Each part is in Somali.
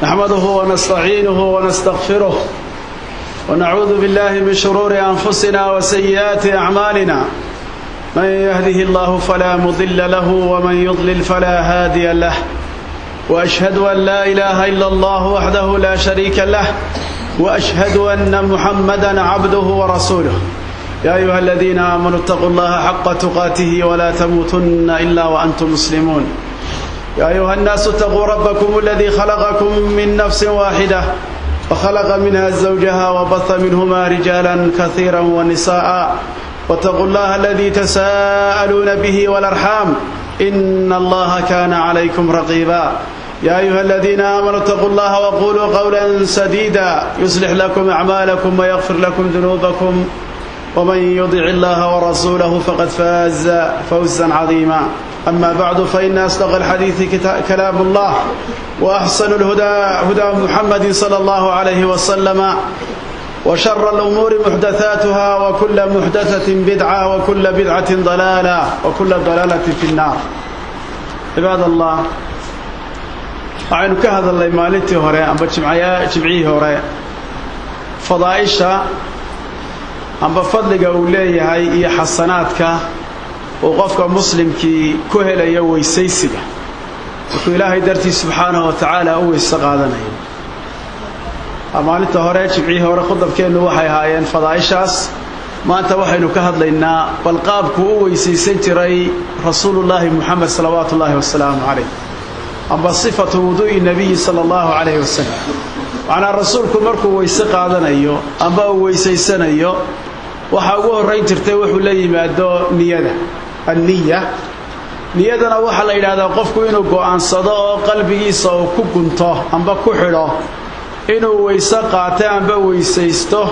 نحمده ونستعينه ونستغفره ونعوذ بالله من شرور أنفسنا وسيئات أعمالنا من يهده الله فلا مضل له ومن يضلل فلا هادي له وأشهد أن لا إله إلا الله وحده لا شريك له وأشهد أن محمدا عبده ورسوله يا أيها الذين آمنوا اتقوا الله حق تقاته ولا تموتن إلا وأنتم مسلمون يا أيها الناس اتقوا ربكم الذي خلقكم من نفس واحدة وخلق منها زوجها وبث منهما رجالا كثيرا ونساء واتقوا الله الذي تساءلون به والأرحام إن الله كان عليكم رقيبا يا أيها الذين آمنوا اتقوا الله وقولوا قولا سديدا يصلح لكم أعمالكم ويغفر لكم ذنوبكم ومن يطع الله ورسوله فقد فاز فوزا عظيما أما بعد فإن أصدق الحديث كلام الله وأحسن الهدى هدى محمد صلى الله عليه وسلم وشر الأمور محدثاتها وكل محدثة بدعة وكل بدعة ضلالة وكل ضلالة في النار عباد الله وعنك هذا الله مالتي هراء أم جمعيه هراء فضائشة أم بفضل قولي هاي حسناتك وقفك مسلم كي كهل يوي سيسية وإلهي درتي سبحانه وتعالى هو استقاذنا أمانة هراء جمعيه هراء خضب كأنه وحي هايين فضائشاس ما أنت وحي نكهد لنا والقاب كوي سيسنتري رسول الله محمد صلوات الله والسلام عليه أما صفة وضوء النبي صلى الله عليه وسلم وعلى رسولكم مركو ويسقاذنا أيو أما ويسيسنا أيو وحاوه الرئيس ترتوح لي مادو نيادة النية نيادنا وحا ليلة هذا قفكو إنو قوان صداء قلبي ساو كوكنته أما كحره إنو ويسقاته أما ويسيسته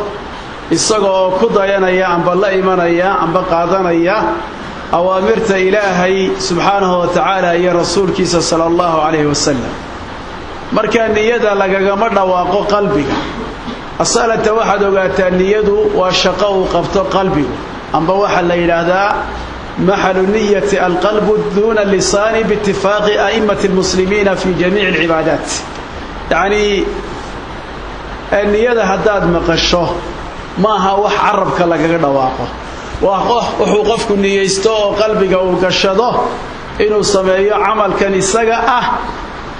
إساقو كضايانا أما الله إيمانيا أما قادانيا أوامرت إلهي سبحانه وتعالى يا رسول كيسا صلى الله عليه وسلم مركا نيادة لقاق مرة واقو قلبك الصلاة واحد وقالت النياد والشقاء قبط قلبه أما واحد ليلة هذا محل نية القلب دون اللسان باتفاق أئمة المسلمين في جميع العبادات يعني النيادة هداد مقشه ما هو عربك لقاق واقو وحقوقك نيستو قلبك وكشده إنه سمعيه عمل كان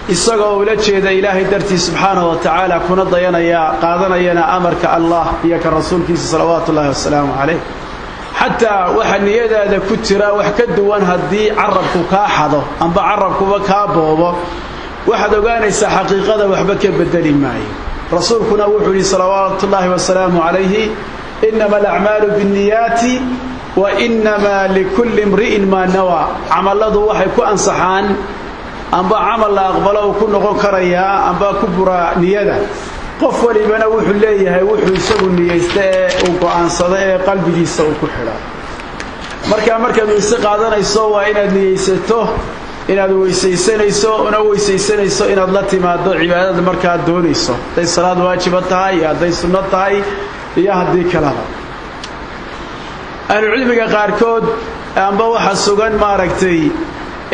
isaga oo la jeeda Ilaahay dartii subhanahu wa ta'ala kuna dayanaya qaadanayana amarka Allah iyo ka rasuulkiisa sallallahu alayhi wasallam hatta waxa niyadaada ku jira wax ka duwan hadii carabku ka xado amba carabkuba ka boobo waxaad ogaanaysaa xaqiiqada waxba ka bedeli maayo rasuulkuna wuxuu yiri sallallahu alayhi wasallam innamal a'malu binniyati wa innama likulli imri'in ma nawa amaladu waxay ku ansaxaan amba amal la aqbalo ku noqon karaya amba ku bura niyada qof walibana wuxuu leeyahay wuxuu isagu niyeystay oo go'aansada ee qalbigiisa uu ku xidha markaad weyse qaadanayso waa inaad niyeysato inaad weysaysanayso inaad la timaado cibaadada markaad doonayso haday salaad waajib tahay haday sunno tahay iyo hadii kalaba cilmiga qaarkood amba waxa sugan maaragtay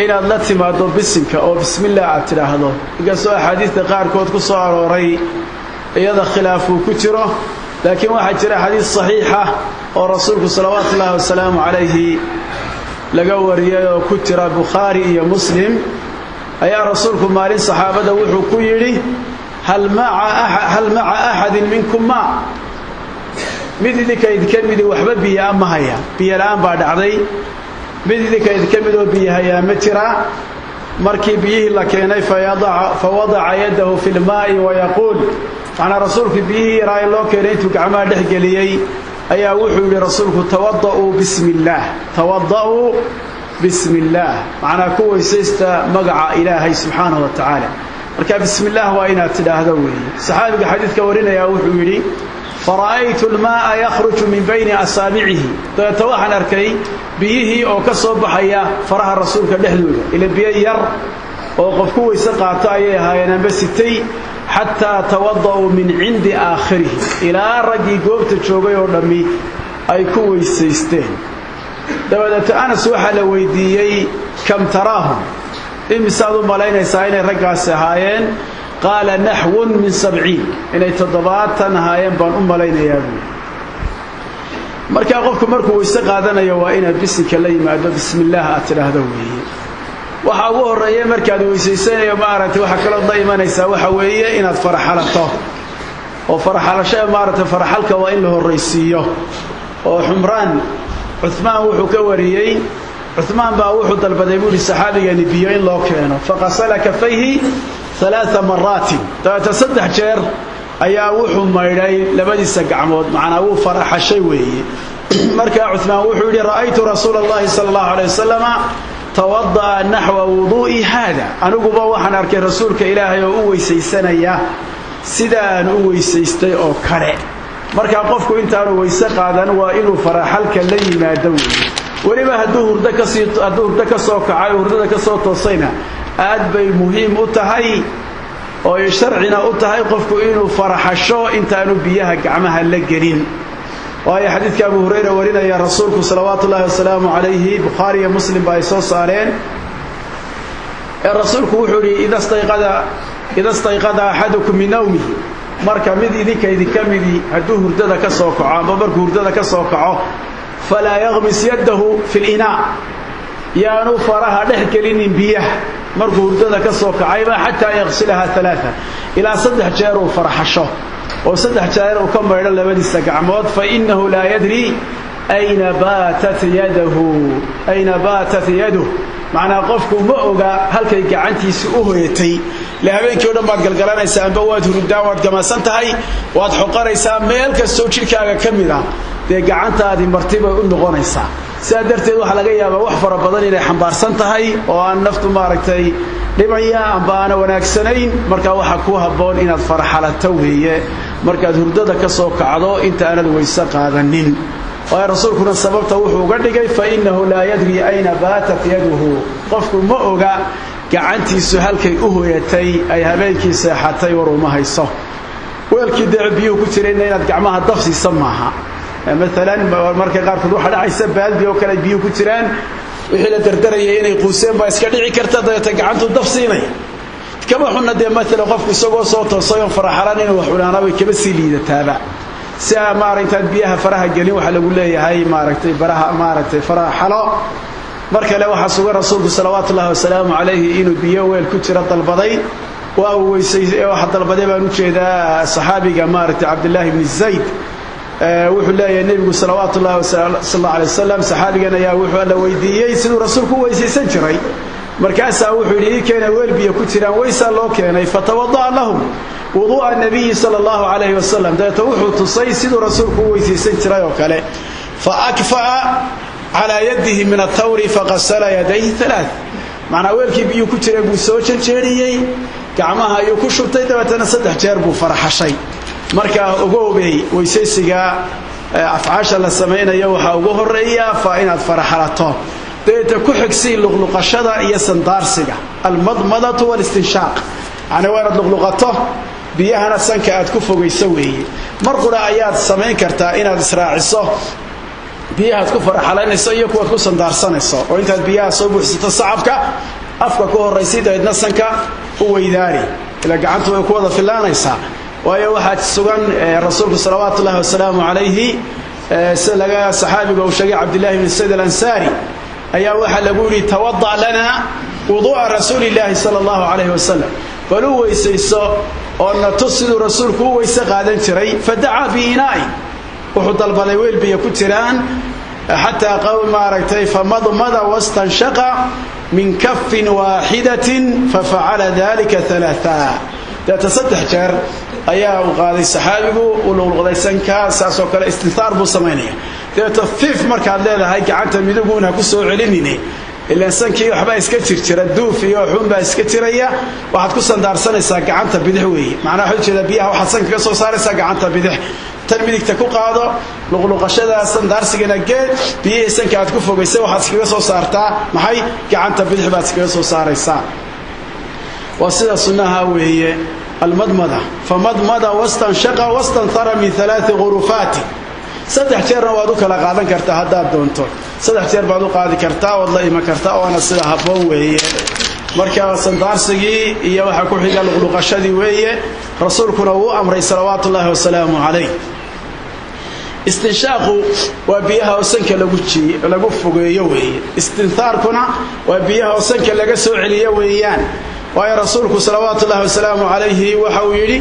inaad la timaado bisinka oo bismillaah aad tiraahdo igasoo xadiiska qaarkood ku soo arooray iyada khilaafu ku jiro laakiin waxa jira xadiis saxiix ah oo rasuulku sallallahu alayhi wasallam laga wariyay oo ku jira Bukhari iyo Muslim ayaa rasuulku maalin saxaabada wuxuu ku yiri hal ma'a ahadin minkum ma mididika idkamidi waxba biya ma haya biya laan baa dhacday mididika idkamidoo biyaha ma jira markii biyihii la keenay fawada'a yadahu fil maa'i wa yaqul ana rasuulku biyihii raay loo keenay intuu gacmaha dhex galiyay ayaa wuxuu yiri rasuulku tawadda'u bismillah macna ku weysaysta magaca ilaahay subhanahu wa ta'ala marka bismillah waa inaad tidhaahdo weey saxaabiga xadiiska warinaya wuxuu yiri فرأيت الماء يخرج من بين أصابعه توحن أركي بيه أو كسب حياة فرح الرسول كدحلوه إلى بيير أو قفكوا يسقط عليها ينبسطي حتى توضأوا من عند آخره إلى رجي قوت تشوقي ودمي أي كوي سيستين دولة أنا سوحة لويديي كم تراهم إمسادوا ملايين يساين رجع سهاين قال نحو من 70 إنay 70 ahaayeen baan u malaynayaa marka qofku markuu weyse qaadanayo waa inaad bisinka la yimaado bismillaah aad tiraahdo weeye waxa ugu horeeyay markaad weyseysanayo maaragtay waxa kale oo la imanaysa waxa weeye inaad faraxalato oo faraxalasho maaragtay faraxalka waa in la horeysiiyo oo Xumraan Uthman wuxuu ka wariyay Uthman baa wuxuu dalbaday buu saxaabigani biyo in loo keeno faqasala kafayhi 3 مرات تصدح jeer ayaa wuxuu maydhay labadiisa gacmood macnaa uu faraxashay weeye marka Uthman wuxuu yiri raaytu rasuulullaahi sallallahu alayhi wasallam tawadda nahwa wudu'i hada anuguba waxaan arkay rasuulka ilaahay oo u weysaysanaya sidaan u weysaystay oo kale marka qofku intaanu weyse qaadan waa inuu faraxalka la yimaado waliba hadduu hurdo ka soo kacay hurdada ka soo toosayna aad bay muhiim u tahay oo sharcina u tahay qofku inuu faraxasho intaanu biyaha gacmaha la gelin waayo xadiidka Abu Hurayra warinaya rasuulku sallallahu wasallam alayhi Bukhari iyo Muslim bay soo saareen rasuulku wuxuu yiri idha istayqada ahadukum min nawmihi marka mid idinka midi hadduu hurdada ka soo kaco ama markuu hurdada ka soo kaco fala yaghmis yadahu fil ina yaanu faraha dhex gelinin biyaha markuu hurdada ka soo kacayba hatta yaghsilaha 3 ila 3 jeer oo faraxasho oo 3 jeer oo ka maydho labadiisa gacmood fa innahu la yadri ayna batat yaduhu macna qofku ma oga halkay gacantiisa u hoyatay la habeenkii oo dhan baad galgalanaysaa amba waad hurdaa waad gamaasan tahay waad xoqaraysaa meel kastoo jirkaaga kamid ah de gacantaadi martiba u noqonaysaa sidaa darteed waxa laga yaabaa wax fara badan inay xambaarsan tahay oo aan naftu maaragtay dhibaya amba aan wanaagsanayn marka waxa ku haboon inaad faraxalato weeye markaad hurdada ka soo kacdo inta aanad weyse qaadanin waa rasuulkuna sababta wuxuu uga dhigay fa innahu la yadri ayna batat yaduhu qofku ma oga gacantiisu halkay u hooyatay ay habeenkii seexatay war uma hayso weelkii dacbiyo ku jireen inaad gacmaha dafsiisan maaha مثلا marka qaarkood waxa dhacaysa baaldi oo kale biyo ku jiraan wixii la dardarayay inay quuseen baa iska dhici karta dadka gacantu dafsiinay kaba xunna de mesela qofku isagoo soo toosay oo faraxalan inuu wax cunana way kaba sii liidataaba si maarintan biyaha faraha gelin waxa lagu leeyahay maaragtay faraxalo marka le waxa sugan rasuulku sallallahu alayhi wasallam inuu biyo weel ku jira dalbaday waa uu weysay waxa dalbaday baan u jeedaa saxaabiga maaragtay Abdullah ibn Zayd wuxuu leeyahay nabigu sallallahu alayhi wasallam saxaabigan ayaa wuxuu la weydiiyay sidoo rasuulku weysaysan jiray markaas wuxuu yiri keenay weel biyo ku jiraan weysa loo keenay fatawadda lahum wudu'a nabiy sallallahu alayhi wasallam dadku wuxuu tusay sidoo rasuulku weysaysan jiray oo kale fa akfa ala yadihi min at-tawri faqassala yadayhi 3 macna weelkii biyo ku jiray buu soo jeeriyay gacmaha ayuu ku shubtay dabeetana 3 jeer buu faraxashay marka ogoobay weysaysiga afcaasha la sameeyo waxa ugu horeeya fa inaad faraxalato deeta ku xigsi luqluqashada iyo sandaarsiga almadmadatu wal istinshaq ana wada luqluqato biyahana sanka aad ku fogeyso weeye marqura ayaad sameyn kartaa inaad israaciso biyaha ku faraxalanayso iyo kuwa ku sandaarsanayso oo intaad biyaha soo buuxsato sacabka afka ku horeysiida idna sanka u weydaari ila gacantu ay ku wada filaanaysaa waayo waxa sugan rasuulku sallallahu wasallam alayhi salaga saxaabiga oo sheegay Abdullah ibn Sayd al-Ansari ayaa waxa lagu yiri tawadda lana wudu'a rasuulillahi sallallahu alayhi wasallam walu weysayso oo natusidu rasuulku weysa qaadan jiray fada'a bi ina'i wuxuu dalbaday weel biyo ku jiraan hatta qawl maaragtay famadmada wastanshaqa min kaffin wahidatin fafa'ala dhalika 3 تصدح جار ayaa uu qaaday saxaabigu uu luqadaysan ka saasoo kale istintaar buu sameeyay tafif marka leedahay gacanta miduguna ku soo celinine ilaa sankii waxba iska jirjira duuf iyo xunba iska jiraya waxaad ku sandaarsanaysaa gacanta bidix weey macna waxa jeeda biyaha waxa sanka ka soo saaraysaa gacanta bidix tan midigta ku qaado luqluqashada sandaarsigana geed biyaha sanka aad ku fogeysay waxaad iskaga soo saartaa maxay gacanta bidix baad iskaga soo saaraysaa وسيده سنها وهي المضمضه فمضمضه واستنشق واستنثر من 3 غرفات 3 jeer waad u kala qaadan kartaa hadaad doonto 3 jeer baad u qaadi kartaa wallahi ma kartaa oo ana sida haboon weeye marka sandaarsigii iyo waxa ku xiga luqluqashadii weeye rasuulkuna uu amray salawaatullaahi wasalaamu calayh istinshaaqu waa biyaha oo sanka lagu fogeeyo weeye istintaarkuna waa biyaha oo sanka laga soo celiyo weeyaan waayo rasuulku salawaatullaahi wasalaamu calayhi waxa uu yidhi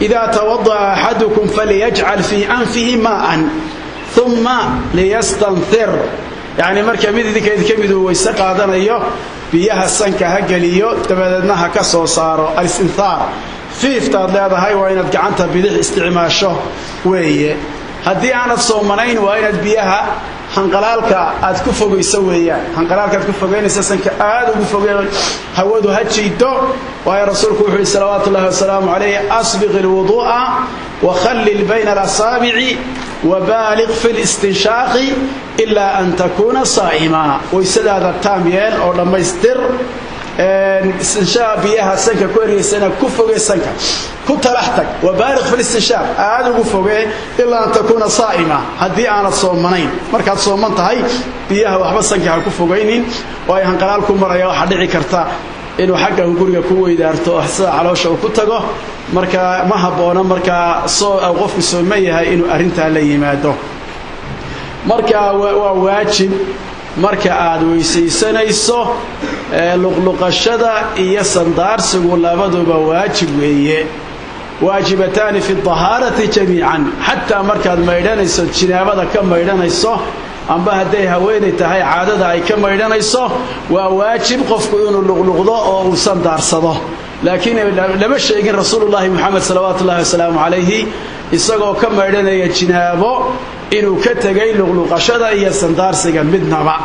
idaa tawadda'a axadukum falyajcal fii anfihi maa'an thumma liyastanthir يعني marka mid idinka mid uu waysa qaadanayo biyaha sanka ha galiyo dabadeedna ha ka soo saaro al-istinthar fiiftaad leedahay waa inaad gacanta bidix isticmaasho weeye haddii aanad soomanayn waa inaad biyaha hanqalaalka aad ku fogeyso weeyaan hanqalaalka aad ku fogeynaysa sanka aad ugu fogeeyo hawadu ha jiido waayo rasuulku wuxuu salawaatullaahi wasalaamu calayhi asbiq alwudu'a wa khallil bayna al-asaabi'i وبالغ في الاستنشاق إلا أن تكون صائما ويسداد التاميل أو لما يستر استنشاق بيها سنك كوري سنة كفوغي سنك كنت لحتك وبالغ في الاستنشاق هذا كفوغي إلا أن تكون صائما هدي أنا صومنين مركز صومنت هاي بيها وحبا سنك كفوغينين وهي هنقلالكم مرأي وحدعي كرتا inuu xagga guriga ku weydaarto ahsada caloosha uu ku tago marka ma haboona marka soo qofku soo meeyahay inuu arinta la yimaado marka waa waajib marka aad weysaysanayso luqluqashada iyo sandaarsigu labaduba waajib weeye واجبتان في الطهارة جميعا حتى مركز ميدانيسو جنابada ka maydhanayso amba haday haweenay tahay caadada ay ka maydhanayso waa waajib qofku inuu luqluqdo oo uu sandaarsado laakiin lama sheegin rasuulullaahi muhammad sallallahu alayhi wasallam alayhi isagoo ka maydhanaya jinaabo inuu ka tagay luqluqashada iyo sandaarsiga midnaba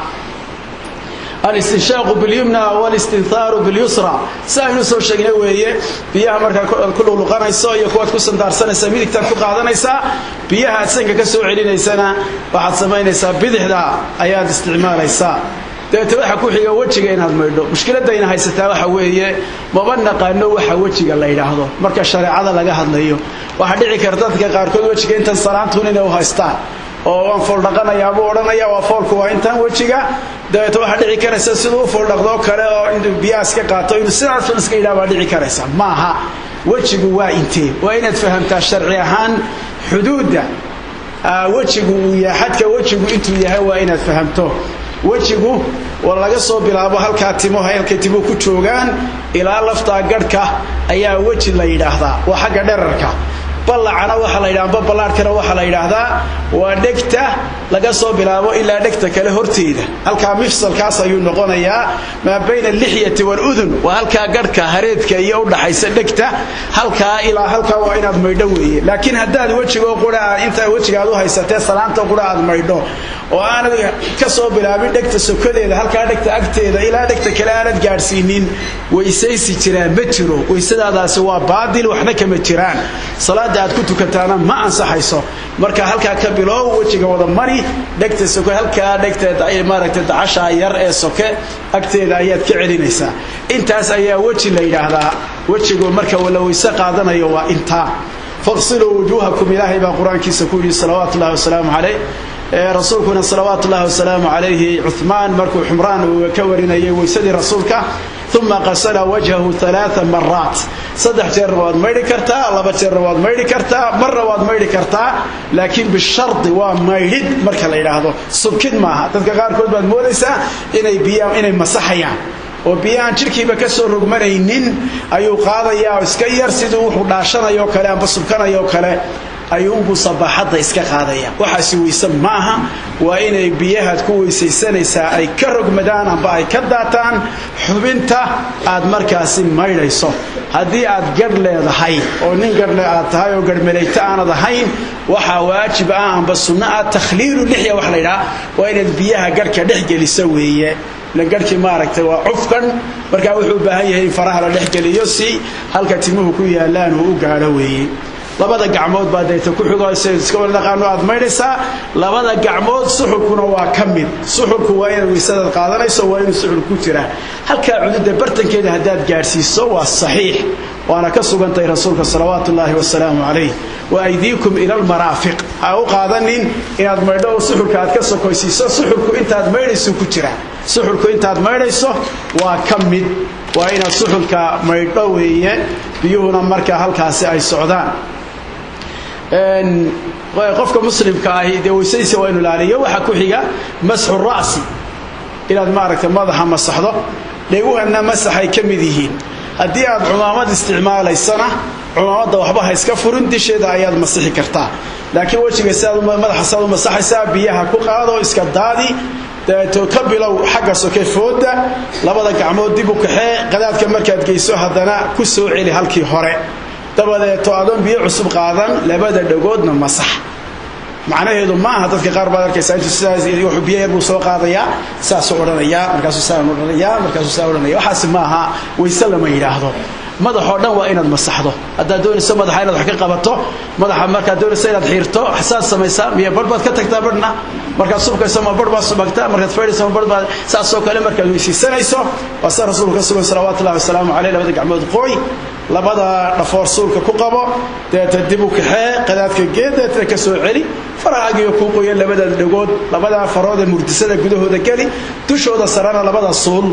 الاستنشاق باليمنى والاستنثار باليسرى ساينو سو sheegnay weeye biyaha marka ku luqluqanayso iyo kuwa ku sandaarsanaysa midigta ku qaadanaysa biyaha sanka ka soo celinaysana waxaad sameynaysaa bidixda ayaad isticmaalaysaa deeto waxa ku xiga wajiga inaad maydho mushkiladayna haysataa waxa weeye maba naqaano waxa wajiga la yiraahdo marka shariicada laga hadlayo waxa dhici karta dadka qaar kood wajiga inta salaantuun inay u haystaan oo waan fool dhaqanayaa buu oranaya waa foolku waa intaan wajiga deeto waxa dhici karaysa sidoo fool dhaqdo kale oo inta biyaas ka qaato inuu sidaas iska ilaa dhici karaysa maaha wajigu waa intee waa inaad fahamtaa sharci ahaan xuduuda wajigu iyo xadka wajigu intuu yahay waa inaad fahamto wajigu wala laga soo bilaabo halka timo ku joogan ilaa lafta gadhka ayaa waji la yiraahdaa waa xagga dherarka ballacana waxa la yiraahdaa ballaarkana waxa la yiraahdaa waa dhegta laga soo bilaabo ilaa dhegta kale horteeda halka mifsalkaas ayuu noqonayaa ma bayna lixyati wal udhun waa halka gadhka hareedka iyo u dhaxaysa dhegta halka ilaa halka waa inaad maydho weeye laakiin hadaad wajiga qura inta wajigaadu haysatay salaanta qura aad maydho oo aanad ka soo bilaabin dhegta sokodeeda halka dhegta agteeda ilaa dhegta kale aanad gaarsiinin weysaysi jiraan ma jiro weysadaadaasi waa baadil waxna kama jiraan salaada aad ku tukataana ma ansaxayso marka halka ka bilow wajiga wada mari dhegta soko halka dhegta ay maaragtay dacasha yar ee soke agteeda ayaad ka celinaysaa intaas ayaa waji la yiraahdaa wajigu marka wala weysa qaadanayo waa inta faqsilu wujuhakum ilaahi ba quraankiisa ku yiri salawaatullaahi wasalaamu alayhi rasuulkuna salawaatullaahi wasalaamu alayhi Uthman markuu Humraan uu ka warinayay weysadii rasuulka ثم غسل وجهه 3 مرات صدح جر واد ميري كرتا لبا جر واد ميري كرتا مره واد ميري كرتا لكن بالشرط waa maydid marka la yiraahdo subkid maaha dadka qaar kood baad moodaysaa inay masaxayaan oo biyaan jirkiiba ka soo rogmanaynin ayuu qaadayaa iska yar sidoo wuxuu dhaashanayo kale amba subkanayo kale ayuunku sabaxada iska qaadaya waxa si weysan maaha waa inay biyaha ku weysaysanaysaa ay ka rogmadaan amba ay ka daataan xubinta aad markaasi maydhayso hadii aad gadh leedahay oo nin gadh aad tahay oo gadhmelayta aanad ahayn waxa waajib ah amba sunna takhliilu lihya wax la yiraahdo waa inaad biyaha gadhka dhex geliso weeye la gadhki maaragtay waa cufkan marka wuxuu baahan yahay faraha la dhex geliyo si halka timuhu ku yaalaan uu gaaro weeye labada gacmood baad ay ku xigayso iska wada qano aad maydhaysaa labada gacmood suxulkuna waa kamid suxulku waa inay weysada qaadanayso waa inuu suxul ku jira halka cudud bartankeeda hadaad gaarsiiso waa saxiix waana ka sugantay rasuulka salawaatullaahi wasalaamu alayhi wa aydiikum ila almarafiq ha u qaadanin inaad maydho suxulka aad ka sokoysiiso suxulku intaad maydhayso ku jira suxulku intaad maydhayso waa kamid وإن السحلك ميدوية بيهنا مركا هالكاسي أي سعودان قفك مسلم كاهي دي ويسيسي وإنه لاليه وحكو حيقا مسح الرأس إلى المعركة ماذا مسحضه ليقول أن مسحي كمديهين هدي aad cumaamad isticmaalaysana cumaamada waxba ha iska furin disheeda ayaad masixi kartaa laakiin wajiga saad madaxa saad masaxaysa biyaha ku qaado iska daadi to ka bilow xagga sokefooda labada gacmood dib u kaxee qadaadka markaad geyso hadana ku soo celi halkii hore dabadeed to adoon biyo cusub qaadan labada dhagoodna masax macnaheedu ma aha dadka qaar baad arkaysaa intuu sidaas iyo wuxuu biyo yar buu soo qaadayaa saas oo oranaya markaas uu saa oranaya waxaas ma aha wayse lama yiraahdo madaxo dhan waa inaad masaxdo hadaa doonayso madaxa inaad wax ka qabato madaxa marka doonayso inaad xiirto xasaas samaysaa miya barbaad ka tagtaa barna marka subkayso ma barbaad subagtaa marka fadhiiso barbaad saas oo kale marka weysiisanayso wasa rasuulka sallallahu alayhi wasallam labada gacmood qooy labada dhafoor suulka ku qabo deeta dib u kaxee qadaadka geedeedna ka soo celi faraagiyo ku qoyan labada dhagood labada farood ee murdisada gudahooda gali dushooda sarana labada suul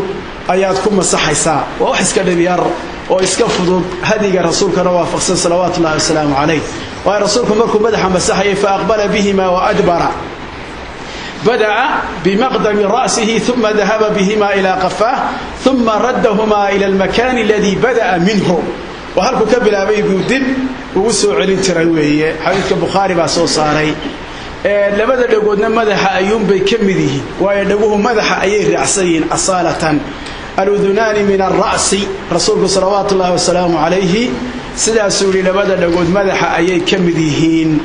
ayaad ku masaxaysaa waa wax iska dhibiyar oo iska fudud hadiga rasuulkana waafaqsan sallallahu alayhi wasallam wa rasuulku markuu madaxa masaxay fa aqbala bihima wa adbara بدأ بمقدم رأسه ثم ذهب بهما إلى قفاه ثم ردهما إلى المكان الذي بدأ منه وهل كبل أبي بودب ووسع الانترويه حديث البخاري باسو صاري لبدا لقودنا مدح أيوم بكمده ويدقوه مدح أيه رأسين أصالة الأذنان من الرأس رسول صلوات الله والسلام عليه سلا سوري لبدا لقود مدح أيه كمدهين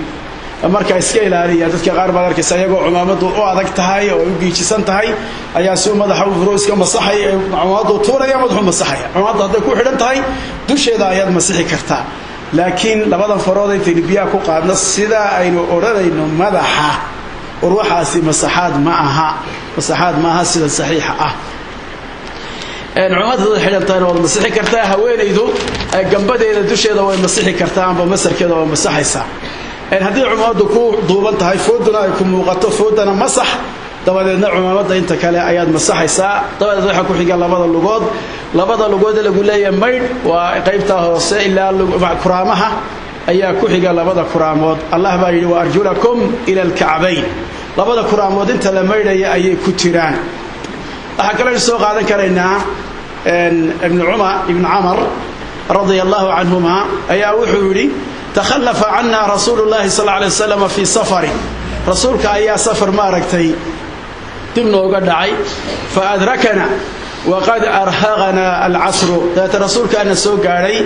marka iska ilaaliya dadka qaar baad arkaysa ayagoo cumaamadu oo adag tahay oo u giijisan tahay ayaa soo madaxa u furo iska masaxay cumaamadu tuuraya madaxu masaxaya cumaamadu haday ku xidhan tahay dusheeda ayaad masixi kartaa laakiin labadan farood ay tilibiya ku qaadna sida aynu oranayno madaxa ruuxaasi masaxaad ma aha sida saxiixa ah cumaamadu xidhan tahay oo masixi kartaa haweenaydu gambadeeda dusheeda way masixi kartaa amba masarkeeda way masaxaysaa haddii cumaamadu ku duuban tahay foodana ay ku muuqato foodana masax dabadeedna cumaamada inta kale ayaad masaxaysaa dabadeed waxa ku xiga labada lugood lagu leeyahay mayd waa qaybta hoose ilaa kuraamaha ayaa ku xiga labada kuraamood Allah baa yiri wa arjulakum ila alka'bayn labada kuraamood inta la maydaya ayay ku jiraan waxa kale soo qaadan karaynaa ibn Umar radiyallahu anhuma ayaa wuxuu yiri تخلف عنا رسول الله صلى الله عليه وسلم في سفر رسولك أي سفر ما ركتي تمنو قدعي فأدركنا وقد أرهقنا العصر ذات رسولك أن سوق علي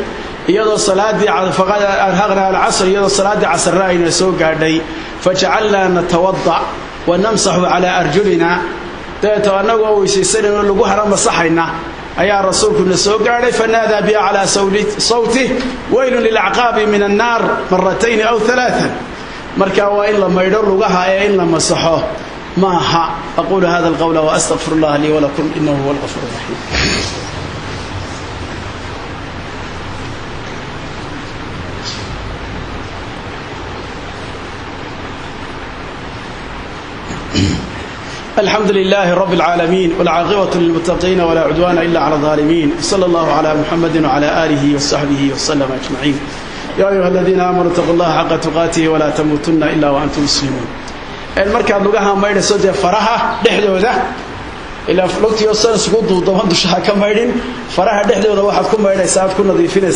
يدو الصلاة فقد أرهقنا العصر يدو الصلاة عصر رأينا سوق علي فجعلنا نتوضع ونمسح على أرجلنا ذات أنه ويسيسن ولقوها رمصحينا أيها الرسول كنا سوق عليه فنادى بها على صوته ويل للعقاب من النار مرتين أو ثلاثا مركا وإن لما يدر لها إن لما صحوه ماها أقول هذا القول وأستغفر الله لي ولكم إنه هو الغفور الرحيم الحمد لله رب العالمين والعاقبة للمتقين ولا عدوان إلا على الظالمين صلى الله على محمد وعلى آله وصحبه وسلم أجمعين يا أيها الذين آمنوا اتقوا الله حق تقاته ولا تموتن إلا وأنتم مسلمون المركز لغاها مايدة سودة فرحة دحدودة إلا فلوكتي يوصل سقوط ضمان دشها كمايدين فرحة دحدودة واحد كم مايدة ساعد كنا ضيفين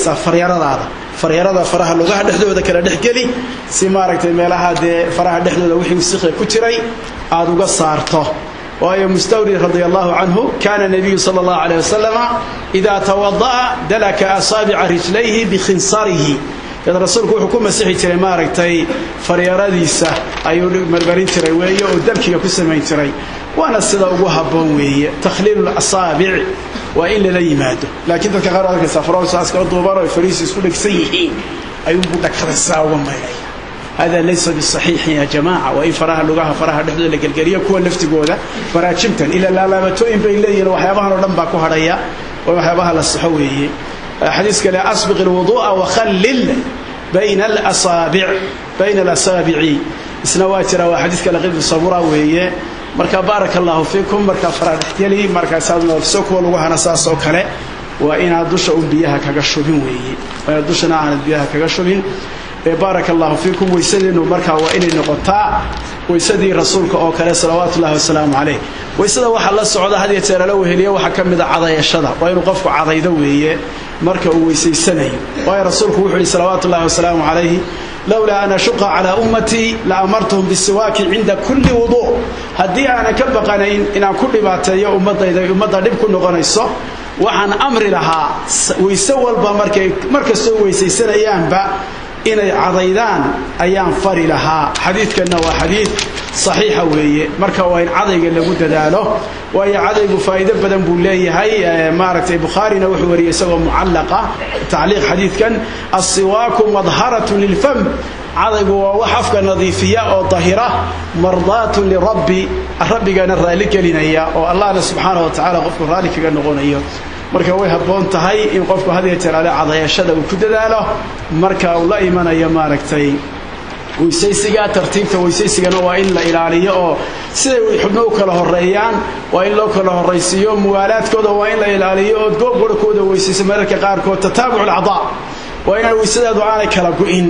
فريارة فرحة لغاها دحدودة كلا دحكلي سمارك تميلها دي فرحة دحدودة وحي وسيخي كتيري عادوا قصارته وهي مستوري رضي الله عنه كان النبي صلى الله عليه وسلم إذا توضأ دلك أصابع رجليه بخنصره إذا رسولك حكومة سحي تري مارك تي فرياراديسة أيو مربرين تري ويو ودلك يكسمين تري وانا السيدة أقوها بوي تخليل الأصابع وإلا لا يماده لكن ذلك غير ذلك سافرون ساسك الضوبار وفريس يسولك سيئين أيو بدك خلصا وما إليه هذا ليس بالصحيح يا جماعة وإن فراها لغاها فراها دحدود لك القرية كون لفتي قولا فراها شمتن إلا لا متوين بين لي وحيابها ولنباكو هريا وحيابها للصحوية حديث كلا أسبق الوضوء وخلل بين الأصابع سنواتر وحديث كلا غير الصبورة وهي مركا بارك الله فيكم مركا فراد احتيالي مركا سادنا السوك ولغاها نساس وكالي وإن أدوش بيها كجشوبين وإن أدوشنا عن بيها كجشوبين بارك الله فيكم ويسدي وبركة وإن النقطة ويسدي رسولك أو كلا صلوات الله والسلام عليه ويسدي وحلا السعودة هذه ترى له هلية وحكم ذا عضي الشذا وإن قفوا عضي ذويه مركه ويسي سنة ويا رسولك وحلي صلوات الله والسلام عليه لولا أن أشق على أمتي لأمرتهم بالسواك عند كل وضوء هدي أنا كبقى إن كل ما تيا أمضى إذا أمضى نبكي نغنيصه وعن أمر لها ويسوى مركز ويسي سنة أيام بقى إن عضيدان أيام فري لها حديث كأنه حديث صحيح وهي مركا وين عضيق اللي قد داله وهي عضيق فائدة بدن بوليه هاي ماركة البخاري نوح وريه سوى معلقة تعليق حديث كان السواك مظهرة للفم عضيق وحفك نظيفية أو طاهرة مرضاة لربي الرب كان ذلك لنا والله سبحانه وتعالى غفر ذلك كان غنيه marka way haboon tahay in qofku hadii tiraale cadayashada uu ku dadaalo marka uu la imanaya maaragtay weysaysiga tartiibta weysaysigana waa in la ilaaliyo oo siday way xubno kala horeeyaan waa in loo kala horeysiyo muwaalaadkooda waa in la ilaaliyo oo goobgorkooda weysaysa marka qaar kood tataabuc al-a'daa waa in weysadaadu aanay kala go'in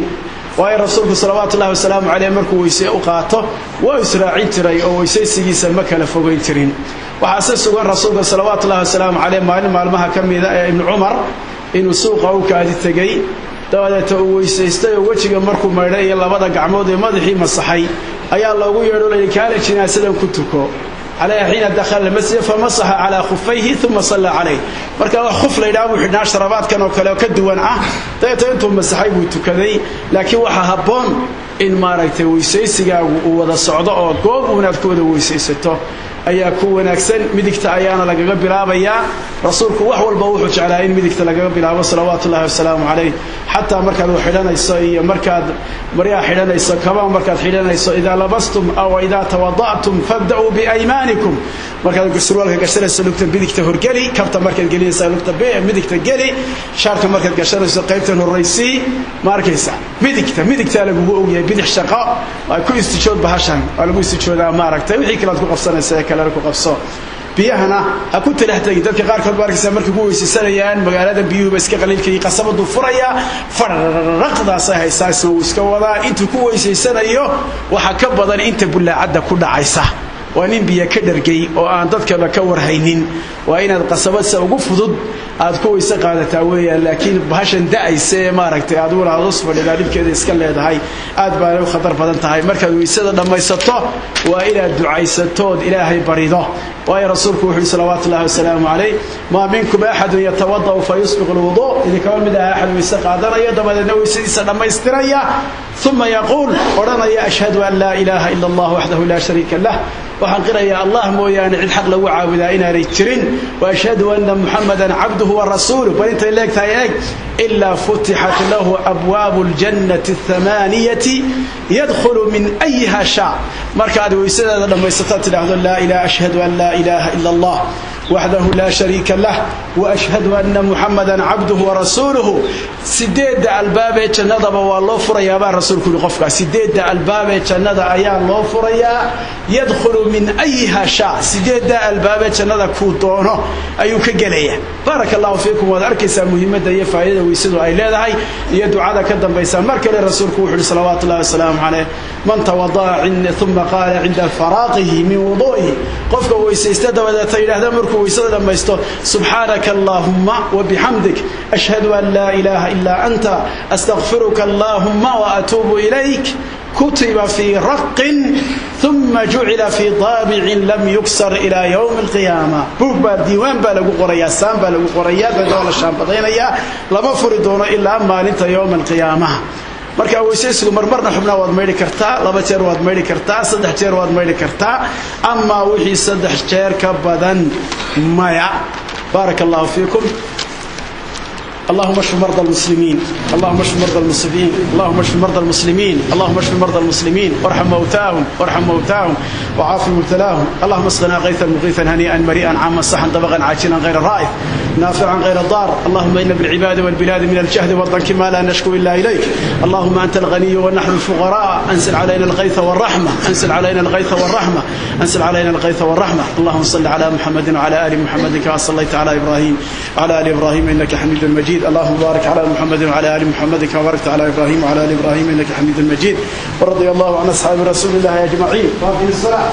وأي رسولك صلوات الله والسلام عليه مركو ويسي أقاته وإسراعين تري أو ويسيسي سمكة لفوقين ترين وحاسسوا رسولك صلوات الله والسلام عليه معلمها كم ابن عمر إنه سوق أو كاد التجي دوالة ويسيستي وجهك مركو مريء الله بدأ عمود مضحي مصحي أي الله ويقول لي كانت جنازة كنتكو على حين دخل المسجد فمسح على خفيه ثم صلى عليه marka khuf leeyahay wuxuu sharabaadkan oo kale ka duwan ah intuu masaxay buu tukaday laakiin waxa haboon in maaragtay weysaysigaagu uu wada socdo oo goob unaad ku wada weysaysato ayaa ku wanaagsan midigta ayaana lagaga bilaabayaa rasuulku wax walba wuxuu jeclaa in midigta lagaga bilaabo salawaatullaahi wasalaamu calayh hatta markaad xidhanayso iyo markaad mariya xidhanayso kaba markaad xidhanayso idaa labastum aw idaa tawada'tum fabda'u bi aymanikum markaad surwaalka gashanayso lugta midigta horgali kabta markaad gelinayso lugta midigta gali shaarka markaad gashanayso qaybtan horeysi markaysa midigta lagu ogyahay bidix shaqo ay ku istijood bahashan waa lagu istijoodaa maaragtay wixii kala ku qabsanaysa kala ku qabso biyahana ha ku talaxtay dadka qaar ka baarkaysa markii ku weysaysanayaan magaalada biyuhu iska qaliilkii qasabadu furaya farqadaas ay haysaasoo iska wada intuu ku weysaysanayo waxa ka badan inta bulaacada ku dhacaysa waa nin biyo ka dhargay oo aan dadka ka warhaynin waa inaad qasabadsa ugu fudud aad ku weysa qaadataa weeyaan laakiin bahashan da'ayse maaragtay aad walaalo sfadhida dibkeeda iska leedahay aad baa u khatar badan tahay markaad weysada dhamaysato waa inaad ducaysato ilaahay barido ويا رسولك وحي صلوات الله والسلام عليه ما منكم أحد يتوضأ فيسبق الوضوء إذا كان من أحد يستقادر يدم النووي سيسا لما يستريا ثم يقول ورنا يا أشهد أن لا إله إلا الله وحده لا شريك له وحنقر يا الله مويان الحق لو عابدا إنا ريتشرين وأشهد أن محمدا عبده ورسوله فإنت إليك تايك إلا فتحت له أبواب الجنة الثمانية يدخل من أيها شاء مركاد ويسدد لما يستطيع لا إله أشهد أن لا إله إلا الله وحده لا شريك له وأشهد أن محمدا عبده ورسوله سديد الباب جنة والله فريا با رسول كل قفك سديد الباب جنة أيا الله فريا يدخل من أيها شاء سديد الباب جنة كودونه أيوك جلية بارك الله فيكم وذكرك مهمة هي فائدة ويسدوا أي لا هاي يدعى كذا بيسان مركل الرسول كوحد صلوات الله والسلام عليه من توضأ ثم قال عند فراغه من وضوئه قفك ويسيستدى وذاتين هذا مركو ويسدى لما يستو سبحانك اللهم وبحمدك أشهد أن لا إله إلا أنت أستغفرك اللهم وأتوب إليك كتب في رق ثم جعل في طابع لم يكسر إلى يوم القيامة بوك ديوان بالغو قريا سام بالغو قريا بدول الشامبدينيا لما فردون إلا ما انت يوم القيامة marka weysaysigu marmarna xubna waad meeyri kartaa laba jeer waad meeyri kartaa saddex jeer waad meeyri kartaa amma wixii saddex jeer ka badan maya barakallahu fiikum اللهم اشف مرضى المسلمين اللهم اشف مرضى المسلمين اللهم اشف مرضى المسلمين اللهم اشف مرضى المسلمين وارحم موتاهم وعاف مبتلاهم اللهم اسقنا غيثا مغيثا هنيئا مريئا عاما صحا طبقا عاجلا غير رائف نافعا غير ضار. اللهم إن بالعباد والبلاد من الجهد والضنك ما لا نشكو إلا إليك. اللهم أنت الغني ونحن الفقراء، أنزل علينا الغيث والرحمة، أنزل علينا الغيث والرحمة، أنزل علينا الغيث والرحمة. اللهم صل على محمد وعلى آل محمد كما صليت على إبراهيم وعلى آل إبراهيم إنك حميد مجيد. اللهم بارك على محمد وعلى آل محمد كما باركت على إبراهيم وعلى آل إبراهيم إنك حميد مجيد. ورضي الله عن أصحاب رسول الله أجمعين. وأقم الصلاة.